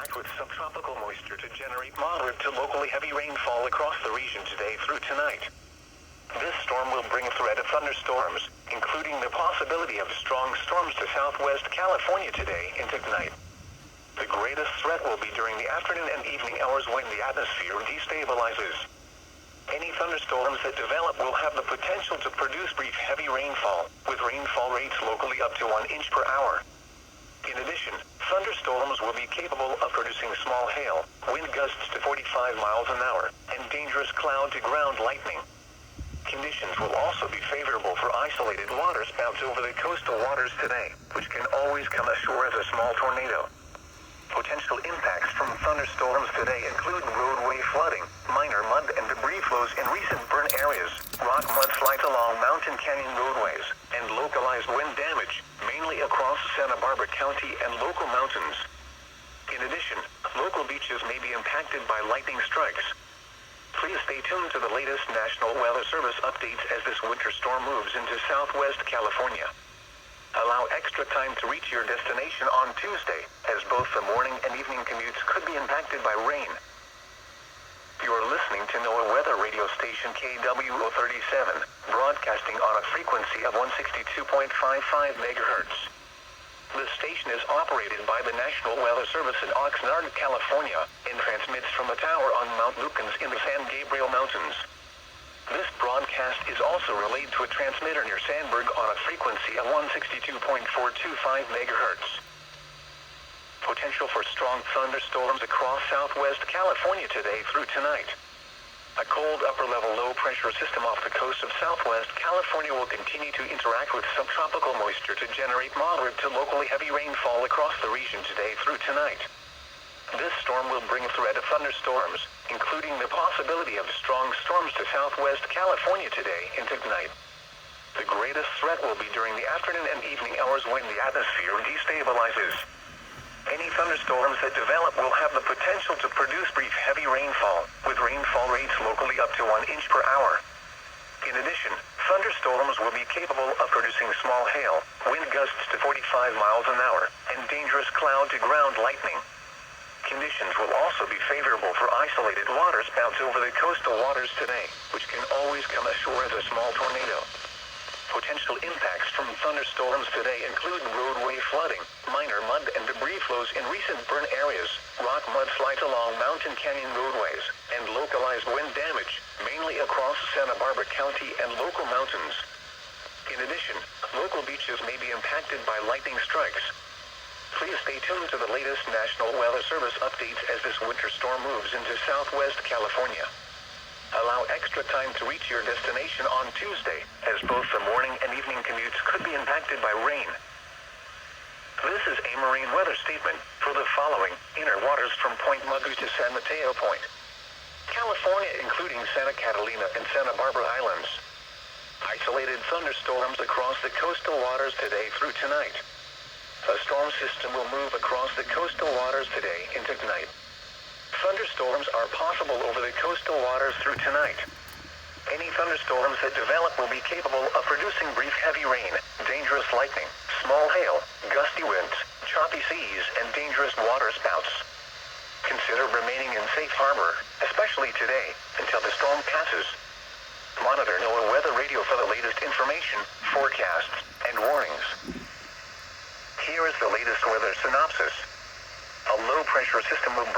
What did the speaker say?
interact with subtropical moisture to generate moderate to locally heavy rainfall across the region today through tonight. This storm will bring a threat of thunderstorms, including the possibility of strong storms to southwest California today into tonight. The greatest threat will be during the afternoon and evening hours when the atmosphere destabilizes. Any thunderstorms that develop will have the potential to produce brief heavy rainfall, with rainfall rates locally up to 1 inch per hour. In addition, thunderstorms will be capable of producing small hail, wind gusts to 45 miles an hour, and dangerous cloud-to-ground lightning. Conditions will also be favorable for isolated waterspouts over the coastal waters today, which can always come ashore as a small tornado. Potential impacts from thunderstorms today include roadway flooding, minor mud and debris flows in recent burn areas, rock mudslides along mountain canyon roadways, and localized wind damage, mainly across Santa Barbara County and local mountains. In addition, local beaches may be impacted by lightning strikes. Please stay tuned to the latest National Weather Service updates as this winter storm moves into southwest California. Allow extra time to reach your destination on Tuesday, as both the morning and evening commutes could be impacted by rain. You are listening to Noaa weather radio station KWO37, broadcasting on a frequency of 162.55 MHz. The station is operated by the National Weather Service in Oxnard, California, and transmits from a tower on Mount Lukens in the San Gabriel Mountains. This broadcast is also relayed to a transmitter near Sandburg on a frequency of 162.425 MHz. Potential for strong thunderstorms across southwest California today through tonight. A cold upper-level low-pressure system off the coast of southwest California will continue to interact with subtropical moisture to generate moderate to locally heavy rainfall across the region today through tonight. This storm will bring a threat of thunderstorms, including the possibility of strong storms to southwest California today into tonight. The greatest threat will be during the afternoon and evening hours when the atmosphere destabilizes. Any thunderstorms that develop will have the potential to produce brief heavy rainfall, with rainfall rates locally up to 1 inch per hour. In addition, thunderstorms will be capable of producing small hail, wind gusts to 45 miles an hour, and dangerous cloud-to-ground lightning. Conditions will also be favorable for isolated waterspouts over the coastal waters today, which can always come ashore as a small tornado. Potential impacts from thunderstorms today include roadway flooding, minor mud and debris flows in recent burn areas, rock mudslides along mountain canyon roadways, and localized wind damage, mainly across Santa Barbara County and local mountains. In addition, local beaches may be impacted by lightning strikes. Please stay tuned to the latest National Weather Service updates as this winter storm moves into southwest California. Allow extra time to reach your destination on Tuesday, as both the morning and evening commutes could be impacted by rain. This is a marine weather statement for the following inner waters from Point Mugu to San Mateo Point, California, including Santa Catalina and Santa Barbara Islands. Isolated thunderstorms across the coastal waters today through tonight. A storm system will move across the coastal waters today into tonight. Thunderstorms are possible over the coastal waters through tonight. Any thunderstorms that develop will be capable of producing brief heavy rain, dangerous lightning, small hail, gusty winds, choppy seas, and dangerous waterspouts. Consider remaining in safe harbor, especially today, until the storm passes. Monitor NOAA Weather Radio for the latest information, forecasts, and warnings. Here is the latest weather synopsis. A low-pressure system will bring